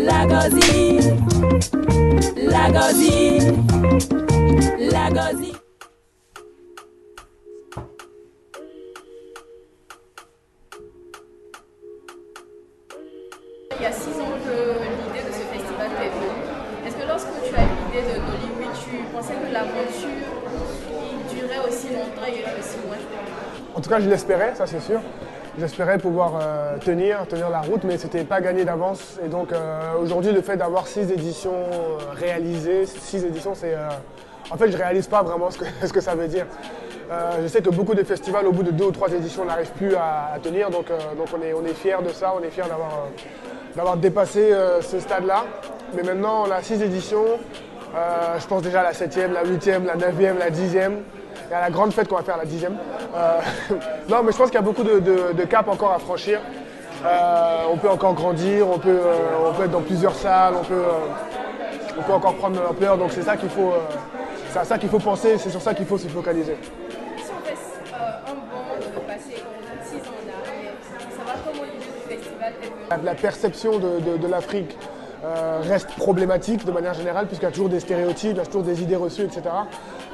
Lagozi, Lagozi, Lagozi. Il y a 6 ans que l'idée de ce festival t'est venue. Est-ce que lorsque tu as eu l'idée de Nollywood, tu pensais que l'aventure durait aussi longtemps et aussi loin? En tout cas, je l'espérais, ça c'est sûr. J'espérais pouvoir tenir la route, mais c'était pas gagné d'avance. Et donc aujourd'hui, le fait d'avoir 6 éditions réalisées, 6 éditions, c'est... en fait, je réalise pas vraiment ce que ça veut dire. Je sais que beaucoup de festivals, au bout de 2 ou 3 éditions, n'arrivent plus à tenir. Donc on est fiers de ça, on est fiers d'avoir dépassé ce stade-là. Mais maintenant, on a 6 éditions. Je pense déjà à la 7e, la 8e, la 9e, la 10e. Et à la grande fête qu'on va faire à la 10e. Non, mais je pense qu'il y a beaucoup de caps encore à franchir. On peut encore grandir, on peut être dans plusieurs salles, on peut encore prendre de l'ampleur. Donc c'est ça qu'il faut, c'est à ça qu'il faut penser, c'est sur ça qu'il faut se focaliser. Si on fait un bond de passer 6 ans en arrière, ça va comment l'idée du festival est venue? La perception de l'Afrique reste problématique de manière générale, puisqu'il y a toujours des stéréotypes, il y a toujours des idées reçues, etc.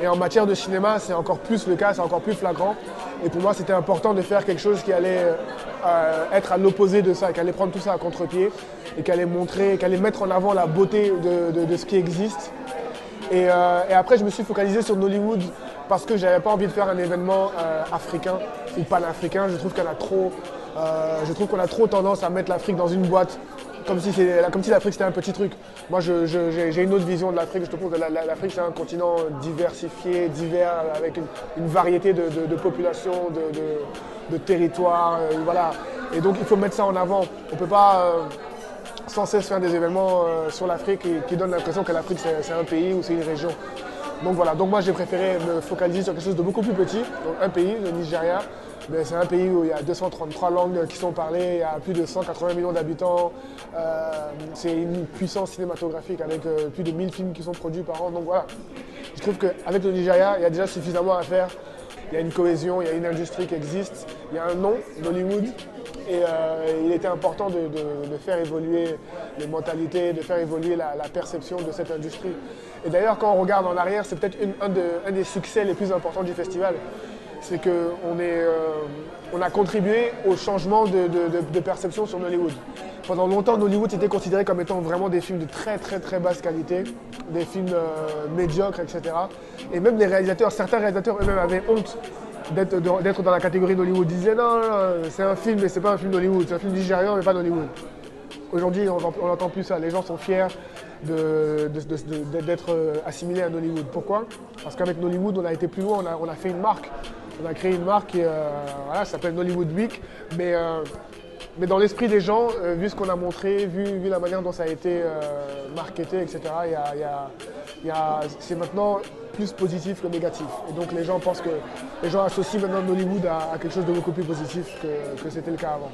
Et en matière de cinéma, c'est encore plus le cas, c'est encore plus flagrant. Et pour moi, c'était important de faire quelque chose qui allait être à l'opposé de ça, qui allait prendre tout ça à contre-pied et qui allait montrer, qui allait mettre en avant la beauté de ce qui existe. Et après, je me suis focalisé sur Nollywood parce que je n'avais pas envie de faire un événement africain ou panafricain. Je trouve qu'on a trop tendance à mettre l'Afrique dans une boîte, comme si l'Afrique c'était un petit truc. Moi, j'ai une autre vision de l'Afrique. Je trouve que l'Afrique c'est un continent diversifié, divers, avec une variété de populations, de territoires. Voilà. Et donc, il faut mettre ça en avant. On ne peut pas sans cesse faire des événements sur l'Afrique qui donnent l'impression que l'Afrique c'est un pays ou c'est une région. Donc voilà, donc moi j'ai préféré me focaliser sur quelque chose de beaucoup plus petit, donc un pays, le Nigeria. Mais c'est un pays où il y a 233 langues qui sont parlées, il y a plus de 180 millions d'habitants. C'est une puissance cinématographique avec plus de 1000 films qui sont produits par an. Donc voilà, je trouve qu'avec le Nigeria, il y a déjà suffisamment à faire. Il y a une cohésion, il y a une industrie qui existe, il y a un nom, Nollywood. Et il était important de faire évoluer les mentalités, de faire évoluer la perception de cette industrie. Et d'ailleurs, quand on regarde en arrière, c'est peut-être un des succès les plus importants du festival. C'est qu'on a contribué au changement de perception sur Nollywood. Pendant longtemps, Nollywood était considéré comme étant vraiment des films de très très très basse qualité, des films médiocres, etc. Et même les réalisateurs, certains réalisateurs eux-mêmes avaient honte d'être dans la catégorie Nollywood. Ils disaient non, c'est un film mais c'est pas un film Nollywood, c'est un film nigérian mais pas Nollywood. Aujourd'hui, on n'entend plus ça. Les gens sont fiers d'être assimilés à Nollywood. Pourquoi? Parce qu'avec Nollywood, on a été plus loin, on a fait une marque. On a créé une marque qui voilà, s'appelle Nollywood Week. Mais dans l'esprit des gens, vu ce qu'on a montré, vu la manière dont ça a été marketé, etc., c'est maintenant plus positif que négatif. Et donc les gens pensent que les gens associent maintenant Nollywood à quelque chose de beaucoup plus positif que c'était le cas avant.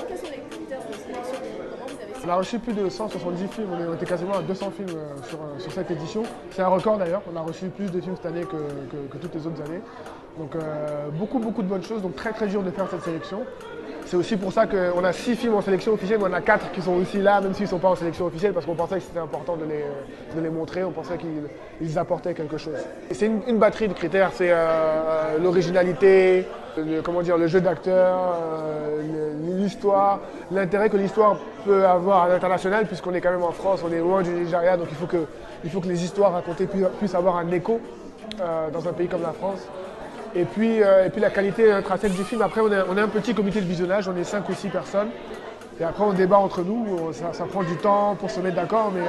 Quels sont les critères de sélection? Comment vous avez On a reçu plus de 170 films, on était quasiment à 200 films sur cette édition. C'est un record d'ailleurs, on a reçu plus de films cette année que toutes les autres années. Donc beaucoup de bonnes choses, donc très dur de faire cette sélection. C'est aussi pour ça qu'on a 6 films en sélection officielle, mais on a 4 qui sont aussi là, même s'ils ne sont pas en sélection officielle, parce qu'on pensait que c'était important de les montrer, on pensait qu'ils apportaient quelque chose. C'est une batterie de critères, c'est l'originalité, le jeu d'acteur, l'histoire, l'intérêt que l'histoire peut avoir à l'international, puisqu'on est quand même en France, on est loin du Nigeria, donc il faut que les histoires racontées puissent avoir un écho dans un pays comme la France. Et puis la qualité intrinsèque du film. Après, on est un petit comité de visionnage, on est 5 ou 6 personnes. Et après, on débat entre nous, ça prend du temps pour se mettre d'accord, mais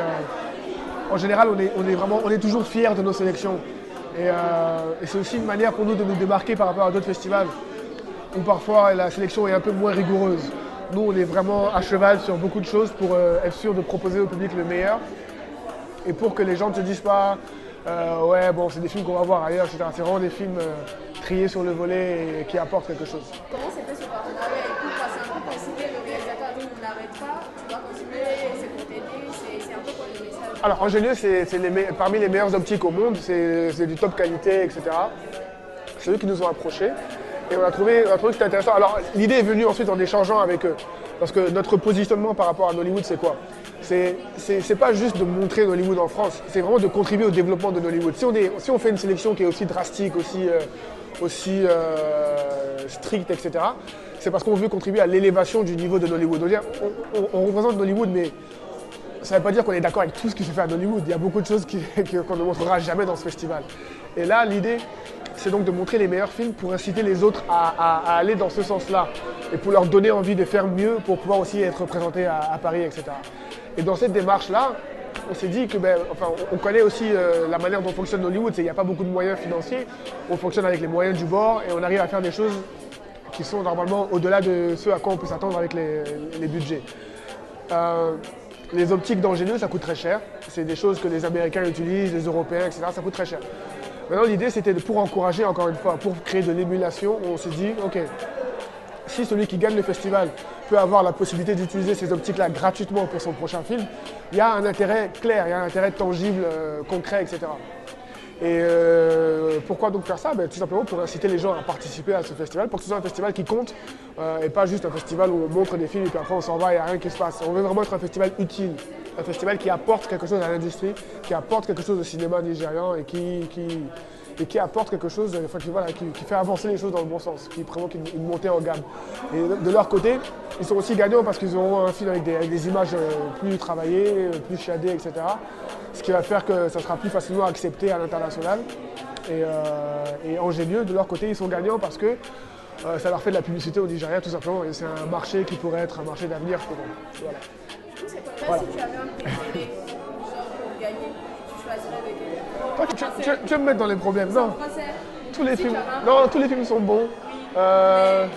en général, on est toujours fiers de nos sélections. Et c'est aussi une manière pour nous de nous démarquer par rapport à d'autres festivals, où parfois la sélection est un peu moins rigoureuse. Nous, on est vraiment à cheval sur beaucoup de choses pour être sûr de proposer au public le meilleur. Et pour que les gens ne se disent pas ouais, bon, c'est des films qu'on va voir ailleurs, etc. C'est vraiment des films triés sur le volet et qui apportent quelque chose. Comment c'était ce partenariat avec vous? C'est un peu considéré, le réalisateur a dit on n'arrête pas, tu dois continuer, c'est pour t'aider, c'est un peu quoi le message? Alors, Angelieux, c'est parmi les meilleures optiques au monde, c'est du top qualité, etc. C'est eux qui nous ont approchés et on a trouvé que c'était intéressant. Alors, l'idée est venue ensuite en échangeant avec eux, parce que notre positionnement par rapport à Nollywood, c'est quoi? c'est pas juste de montrer Nollywood en France, c'est vraiment de contribuer au développement de Nollywood. Si on fait une sélection qui est aussi drastique, aussi stricte, etc., c'est parce qu'on veut contribuer à l'élévation du niveau de Nollywood. On représente Nollywood, mais ça ne veut pas dire qu'on est d'accord avec tout ce qui se fait à Nollywood. Il y a beaucoup de choses qu'on ne montrera jamais dans ce festival. Et là, l'idée, c'est donc de montrer les meilleurs films pour inciter les autres à aller dans ce sens-là et pour leur donner envie de faire mieux pour pouvoir aussi être représentés à Paris, etc. Et dans cette démarche-là, on s'est dit que, on connaît aussi la manière dont fonctionne Hollywood, il n'y a pas beaucoup de moyens financiers, on fonctionne avec les moyens du bord et on arrive à faire des choses qui sont normalement au-delà de ce à quoi on peut s'attendre avec les budgets. Les optiques d'ingénieux, ça coûte très cher, c'est des choses que les Américains utilisent, les Européens, etc., ça coûte très cher. Maintenant, l'idée, c'était pour encourager, encore une fois, pour créer de l'émulation, on s'est dit, ok, si celui qui gagne le festival peut avoir la possibilité d'utiliser ces optiques-là gratuitement pour son prochain film, il y a un intérêt clair, il y a un intérêt tangible, concret, etc. Et pourquoi donc faire ça? Tout simplement pour inciter les gens à participer à ce festival, pour que ce soit un festival qui compte et pas juste un festival où on montre des films et puis après on s'en va et il n'y a rien qui se passe. On veut vraiment être un festival utile, un festival qui apporte quelque chose à l'industrie, qui apporte quelque chose au cinéma nigérian et qui apporte quelque chose, qui fait avancer les choses dans le bon sens, qui provoque une montée en gamme. Et de leur côté, ils sont aussi gagnants parce qu'ils auront un film avec des images plus travaillées, plus shadées, etc. Ce qui va faire que ça sera plus facilement accepté à l'international. Et Angélieux, de leur côté, ils sont gagnants parce que ça leur fait de la publicité au Nigeria tout simplement. Et c'est un marché qui pourrait être un marché d'avenir pour eux. Voilà. Voilà. Si tu avais un préféré pour gagner, tu choisirais lequel? Toi, tu veux me mettre dans les problèmes? Non. Tous les films. Non, tous les films sont bons. Lequel,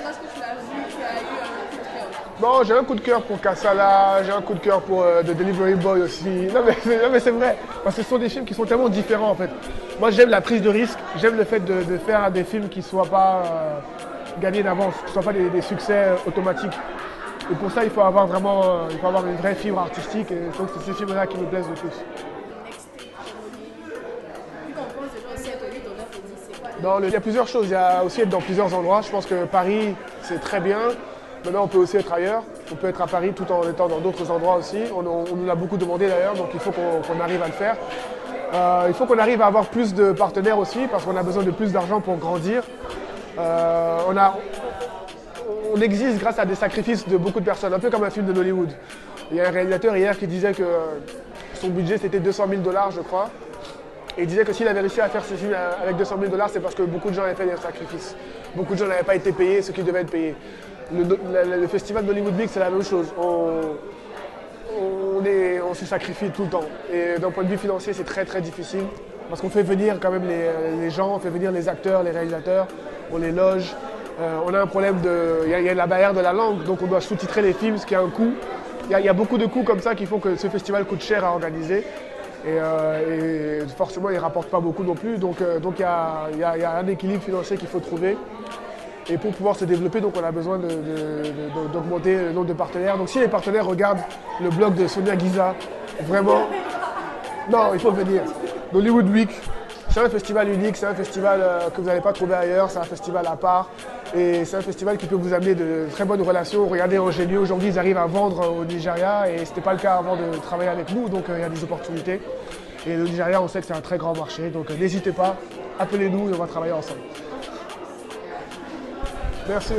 lorsque tu l'as vu, tu as eu un coup de cœur? Bon, j'ai un coup de cœur pour Kassala, j'ai un coup de cœur pour The Delivery Boy aussi. Non mais c'est vrai, parce que ce sont des films qui sont tellement différents en fait. Moi j'aime la prise de risque, j'aime le fait de faire des films qui ne soient pas gagnés d'avance, qui ne soient pas des succès automatiques. Et pour ça il faut avoir une vraie fibre artistique et donc c'est ces films-là qui me plaisent le plus. Non, il y a plusieurs choses, il y a aussi être dans plusieurs endroits. Je pense que Paris c'est très bien. Maintenant, on peut aussi être ailleurs. On peut être à Paris tout en étant dans d'autres endroits aussi. On nous l'a beaucoup demandé d'ailleurs, donc il faut qu'on arrive à le faire. Il faut qu'on arrive à avoir plus de partenaires aussi, parce qu'on a besoin de plus d'argent pour grandir. On existe grâce à des sacrifices de beaucoup de personnes, un peu comme un film de Nollywood. Il y a un réalisateur hier qui disait que son budget c'était 200 000 $, je crois. Et il disait que s'il avait réussi à faire ce film avec 200 000 $, c'est parce que beaucoup de gens avaient fait des sacrifices. Beaucoup de gens n'avaient pas été payés ce qu'ils devaient être payés. Le festival d'Hollywood Big, c'est la même chose. On se sacrifie tout le temps. Et d'un point de vue financier, c'est très très difficile. Parce qu'on fait venir quand même les gens, on fait venir les acteurs, les réalisateurs, on les loge. On a un problème il y a la barrière de la langue, donc on doit sous-titrer les films, ce qui a un coût. Il y a beaucoup de coûts comme ça qui font que ce festival coûte cher à organiser. Et forcément, il ne rapporte pas beaucoup non plus. Donc il y a un équilibre financier qu'il faut trouver. Et pour pouvoir se développer, donc on a besoin d'augmenter le nombre de partenaires. Donc si les partenaires regardent le blog de Sonia Giza, vraiment, non, il faut venir. Hollywood Week, c'est un festival unique, c'est un festival que vous n'allez pas trouver ailleurs, c'est un festival à part. Et c'est un festival qui peut vous amener de très bonnes relations. Regardez Angélieux, aujourd'hui ils arrivent à vendre au Nigeria et ce n'était pas le cas avant de travailler avec nous, donc il y a des opportunités. Et le Nigeria, on sait que c'est un très grand marché, donc n'hésitez pas, appelez-nous et on va travailler ensemble. Merci.